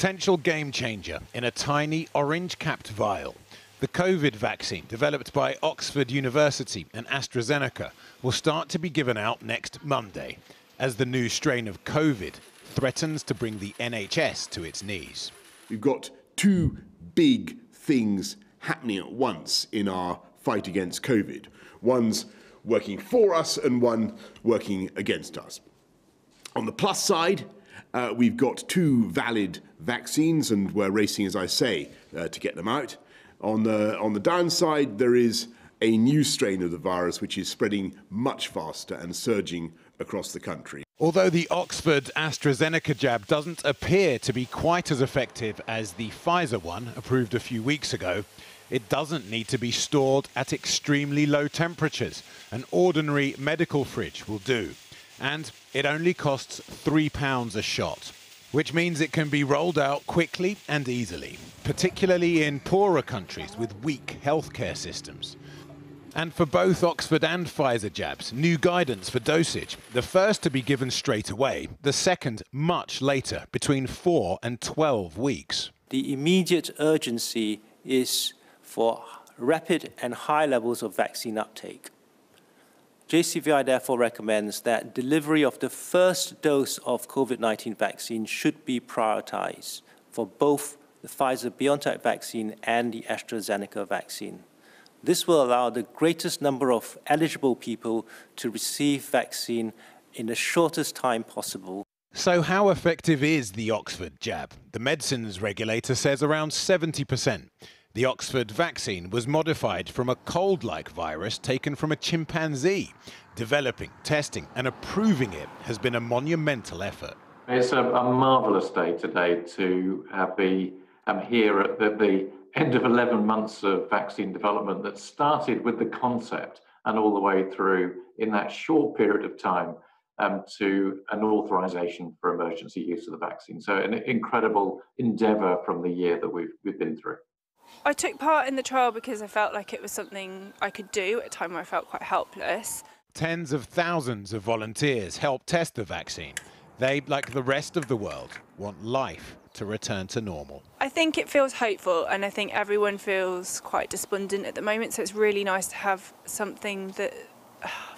potential game changer in a tiny orange-capped vial. The COVID vaccine, developed by Oxford University and AstraZeneca, will start to be given out next Monday, as the new strain of COVID threatens to bring the NHS to its knees. We've got two big things happening at once in our fight against COVID. One's working for us and one working against us. On the plus side, we've got two valid vaccines and we're racing, as I say, to get them out. On the downside, there is a new strain of the virus which is spreading much faster and surging across the country. Although the Oxford-AstraZeneca jab doesn't appear to be quite as effective as the Pfizer one approved a few weeks ago, it doesn't need to be stored at extremely low temperatures. An ordinary medical fridge will do. And it only costs £3 a shot, which means it can be rolled out quickly and easily, particularly in poorer countries with weak healthcare systems. And for both Oxford and Pfizer jabs, new guidance for dosage. The first to be given straight away, the second much later, between 4 and 12 weeks. The immediate urgency is for rapid and high levels of vaccine uptake. JCVI therefore recommends that delivery of the first dose of COVID-19 vaccine should be prioritized for both the Pfizer-BioNTech vaccine and the AstraZeneca vaccine. This will allow the greatest number of eligible people to receive vaccine in the shortest time possible. So how effective is the Oxford jab? The medicines regulator says around 70%. The Oxford vaccine was modified from a cold-like virus taken from a chimpanzee. Developing, testing and approving it has been a monumental effort. It's a marvellous day today to be here at the end of 11 months of vaccine development that started with the concept and all the way through in that short period of time to an authorization for emergency use of the vaccine. So an incredible endeavour from the year that we've been through. I took part in the trial because I felt like it was something I could do at a time where I felt quite helpless. Tens of thousands of volunteers helped test the vaccine. They, like the rest of the world, want life to return to normal. I think it feels hopeful, and I think everyone feels quite despondent at the moment, so it's really nice to have something that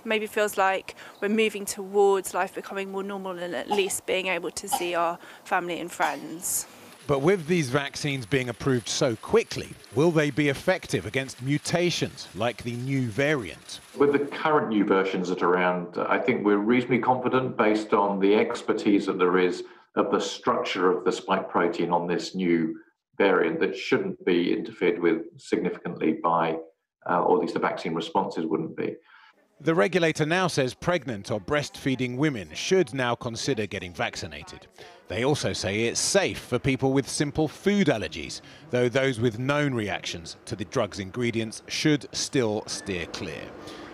maybe feels like we're moving towards life becoming more normal and at least being able to see our family and friends. But with these vaccines being approved so quickly, will they be effective against mutations like the new variant? With the current new versions that are around, I think we're reasonably confident based on the expertise that there is of the structure of the spike protein on this new variant that shouldn't be interfered with significantly by, or at least the vaccine responses wouldn't be. The regulator now says pregnant or breastfeeding women should now consider getting vaccinated. They also say it's safe for people with simple food allergies, though those with known reactions to the drug's ingredients should still steer clear.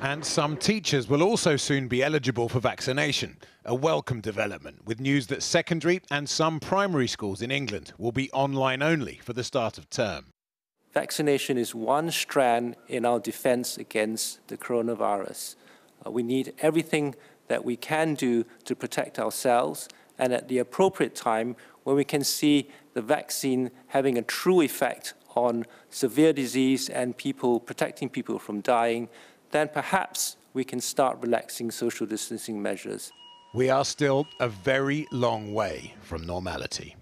And some teachers will also soon be eligible for vaccination, a welcome development, with news that secondary and some primary schools in England will be online only for the start of term. Vaccination is one strand in our defense against the coronavirus. We need everything that we can do to protect ourselves, and at the appropriate time, when we can see the vaccine having a true effect on severe disease and protecting people from dying, then perhaps we can start relaxing social distancing measures. We are still a very long way from normality.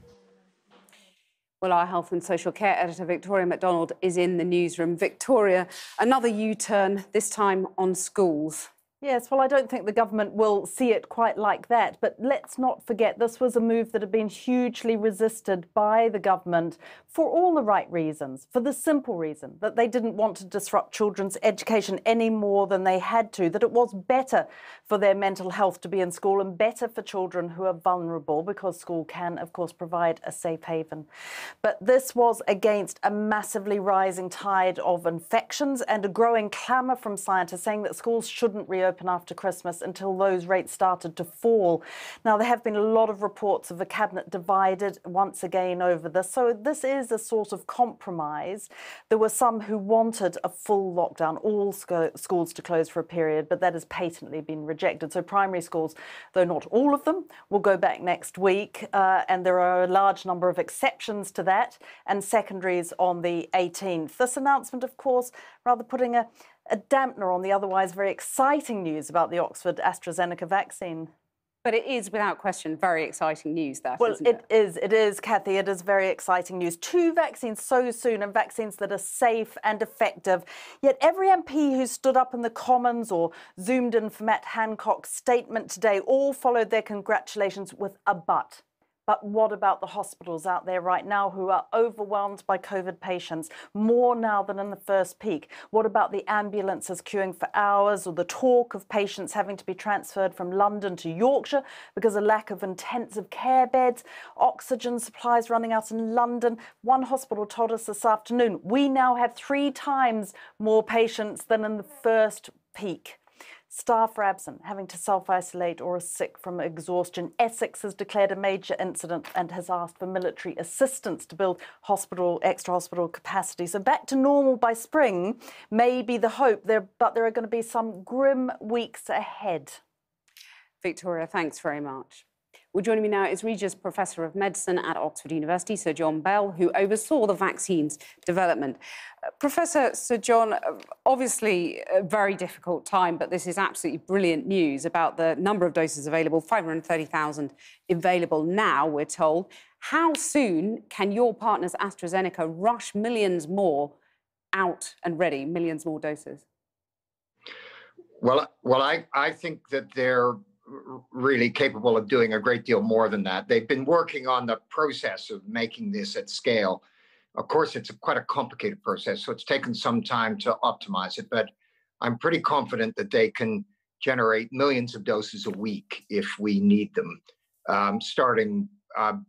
Well, our health and social care editor, Victoria MacDonald, is in the newsroom. Victoria, another U-turn, this time on schools. Yes, well, I don't think the government will see it quite like that. But let's not forget this was a move that had been hugely resisted by the government for all the right reasons, for the simple reason that they didn't want to disrupt children's education any more than they had to, that it was better for their mental health to be in school and better for children who are vulnerable because school can, of course, provide a safe haven. But this was against a massively rising tide of infections and a growing clamour from scientists saying that schools shouldn't reopen reopen after Christmas until those rates started to fall. Now, there have been a lot of reports of the cabinet divided once again over this. So this is a sort of compromise. There were some who wanted a full lockdown, all schools to close for a period, but that has patently been rejected. So primary schools, though not all of them, will go back next week. And there are a large number of exceptions to that, and secondaries on the 18th. This announcement, of course, rather putting a dampener on the otherwise very exciting news about the Oxford-AstraZeneca vaccine. But it is, without question, very exciting news, that, well, isn't it? It is, Kathy. It is very exciting news. 2 vaccines so soon, and vaccines that are safe and effective. Yet every MP who stood up in the Commons or zoomed in for Matt Hancock's statement today all followed their congratulations with a but. But what about the hospitals out there right now who are overwhelmed by COVID patients, more now than in the first peak? What about the ambulances queuing for hours, or the talk of patients having to be transferred from London to Yorkshire because of lack of intensive care beds, oxygen supplies running out in London? One hospital told us this afternoon, we now have 3 times more patients than in the first peak. Staff are absent, having to self-isolate or are sick from exhaustion. Essex has declared a major incident and has asked for military assistance to build extra hospital capacity. So back to normal by spring may be the hope, but there are going to be some grim weeks ahead. Victoria, thanks very much. Well, joining me now is Regius Professor of Medicine at Oxford University, Sir John Bell, who oversaw the vaccine's development. Professor Sir John, obviously a very difficult time, but this is absolutely brilliant news about the number of doses available, 530,000 available now, we're told. How soon can your partners AstraZeneca rush millions more out and ready, millions more doses? Well, I think that they're really capable of doing a great deal more than that. They've been working on the process of making this at scale. Of course, it's quite a complicated process, so it's taken some time to optimize it, but I'm pretty confident that they can generate millions of doses a week if we need them,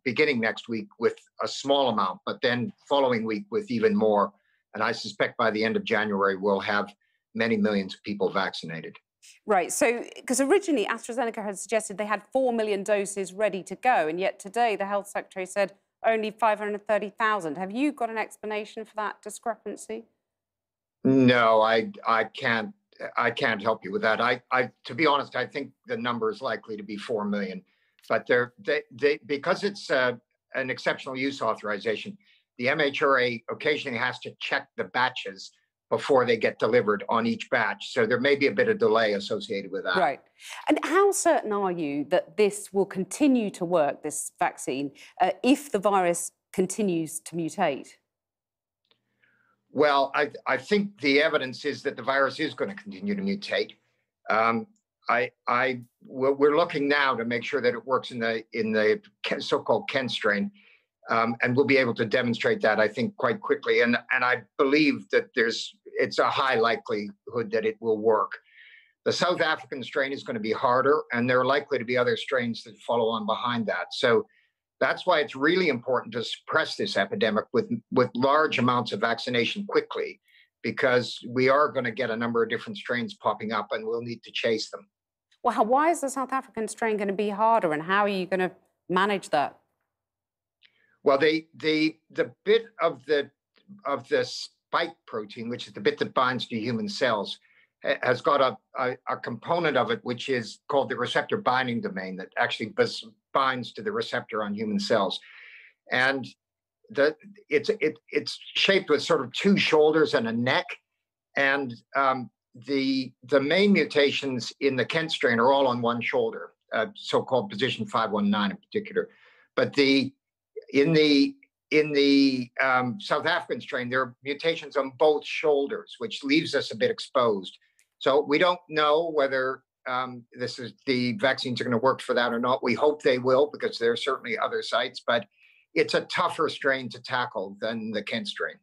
beginning next week with a small amount, but then following week with even more. And I suspect by the end of January, we'll have many millions of people vaccinated. Right, so, because originally AstraZeneca had suggested they had 4 million doses ready to go, and yet today the Health Secretary said only 530,000. Have you got an explanation for that discrepancy? No, I can't help you with that. To be honest, I think the number is likely to be 4 million, but because it's an exceptional use authorization, the MHRA occasionally has to check the batches before they get delivered on each batch. So there may be a bit of delay associated with that. Right. And how certain are you that this will continue to work, this vaccine, if the virus continues to mutate? Well, I think the evidence is that the virus is going to continue to mutate. We're looking now to make sure that it works in the so-called Kent strain. And we'll be able to demonstrate that, I think, quite quickly. And I believe that it's a high likelihood that it will work. The South African strain is going to be harder, and there are likely to be other strains that follow on behind that. So that's why it's really important to suppress this epidemic with large amounts of vaccination quickly, because we are going to get a number of different strains popping up, and we'll need to chase them. Well, why is the South African strain going to be harder, and how are you going to manage that? Well, the bit of the spike protein, which is the bit that binds to human cells, has got a component of it which is called the receptor binding domain that actually binds to the receptor on human cells, and it's shaped with sort of 2 shoulders and a neck, and the main mutations in the Kent strain are all on one shoulder, so-called position 519 in particular, but in the South African strain, there are mutations on both shoulders, which leaves us a bit exposed. So we don't know whether the vaccines are going to work for that or not. We hope they will, because there are certainly other sites, but it's a tougher strain to tackle than the Kent strain.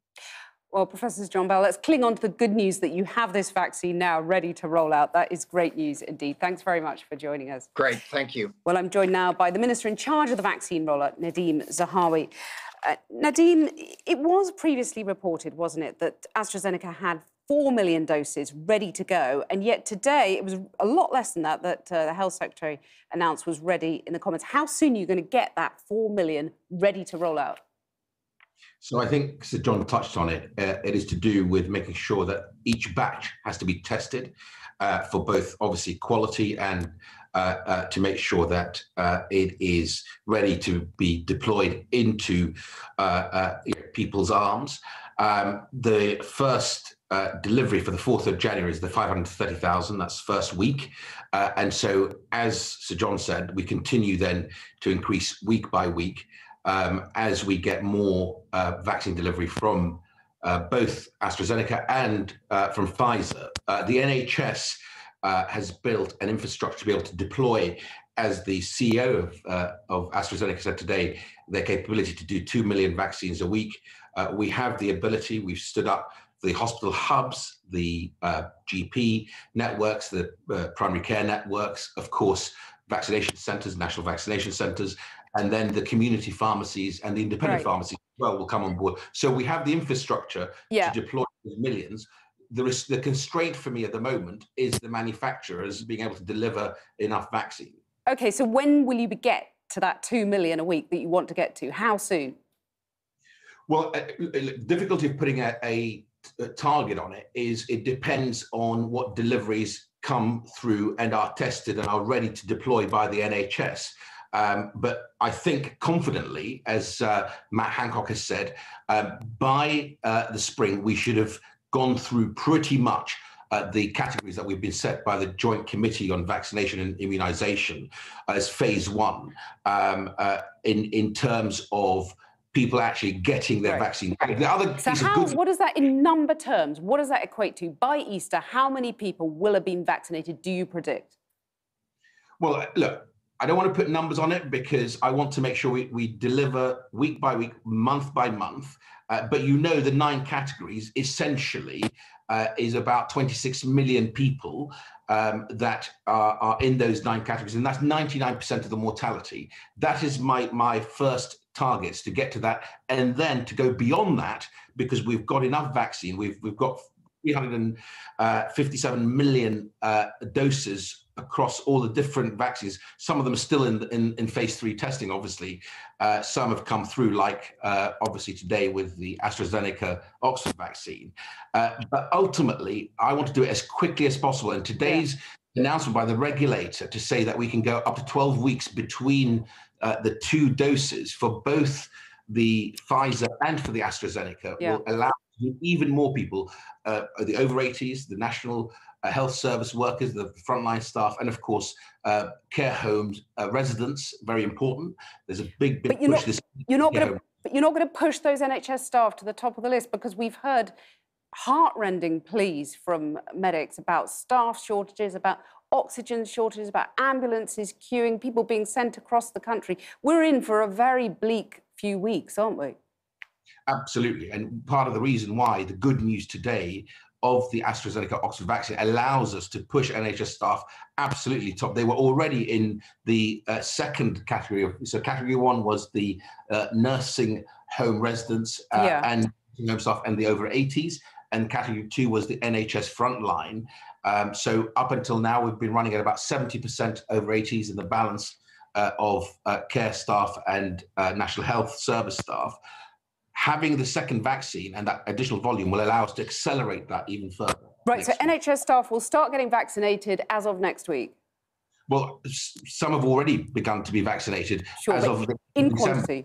Well, Professor John Bell, let's cling on to the good news that you have this vaccine now ready to roll out. That is great news indeed. Thanks very much for joining us. Great, thank you. Well, I'm joined now by the Minister in charge of the vaccine rollout, Nadeem Zahawi. Nadeem, it was previously reported, wasn't it, that AstraZeneca had 4 million doses ready to go. And yet today, it was a lot less than that the Health Secretary announced was ready in the Commons. How soon are you going to get that 4 million ready to roll out? So I think Sir John touched on it. It is to do with making sure that each batch has to be tested for both, obviously, quality and to make sure that it is ready to be deployed into people's arms. The first delivery for the 4th of January is the 530,000. That's first week. And so, as Sir John said, we continue then to increase week by week as we get more vaccine delivery from both AstraZeneca and from Pfizer. The NHS has built an infrastructure to be able to deploy, as the CEO of AstraZeneca said today, their capability to do 2 million vaccines a week. We have the ability, we've stood up the hospital hubs, the GP networks, the primary care networks, of course, vaccination centres, national vaccination centres, and then the community pharmacies and the independent pharmacies as well will come on board. So we have the infrastructure to deploy millions. The constraint for me at the moment is the manufacturers being able to deliver enough vaccine. OK, so when will you get to that 2 million a week that you want to get to? How soon? Well, difficulty of putting a target on it is it depends on what deliveries come through and are tested and are ready to deploy by the NHS. But I think confidently, as Matt Hancock has said, by the spring, we should have gone through pretty much the categories that we've been set by the Joint Committee on Vaccination and Immunisation as phase 1 in terms of people actually getting their vaccine. The other what does that, in number terms, what does that equate to? By Easter, how many people will have been vaccinated, do you predict? Well, look, I don't want to put numbers on it because I want to make sure we deliver week by week, month by month. But you know the 9 categories essentially is about 26 million people that are in those 9 categories. And that's 99% of the mortality. That is my first targets, to get to that, and then to go beyond that, because we've got enough vaccine. We've got 357 million doses across all the different vaccines. Some of them are still in phase 3 testing, obviously. Some have come through, like obviously today with the AstraZeneca Oxford vaccine. But ultimately, I want to do it as quickly as possible. And today's announcement by the regulator to say that we can go up to 12 weeks between the 2 doses for both the Pfizer and for the AstraZeneca will allow even more people, the over 80s, the National Health Service workers, the frontline staff, and of course, care homes, residents, very important. There's a big push. You're not going to push those NHS staff to the top of the list, because we've heard heartrending pleas from medics about staff shortages, about oxygen shortages, about ambulances queuing, people being sent across the country. We're in for a very bleak few weeks, aren't we? Absolutely. And part of the reason why the good news today of the AstraZeneca Oxford vaccine allows us to push NHS staff absolutely top. They were already in the second category. So category 1 was the nursing home residents and home staff and the over 80s. And category 2 was the NHS frontline. So up until now, we've been running at about 70% over 80s and the balance of care staff and National Health Service staff. Having the second vaccine and that additional volume will allow us to accelerate that even further. Right, so NHS staff will start getting vaccinated as of next week? Well, some have already begun to be vaccinated as of in quantity?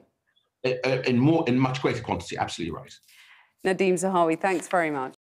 In much greater quantity, absolutely right. Nadeem Zahawi, thanks very much.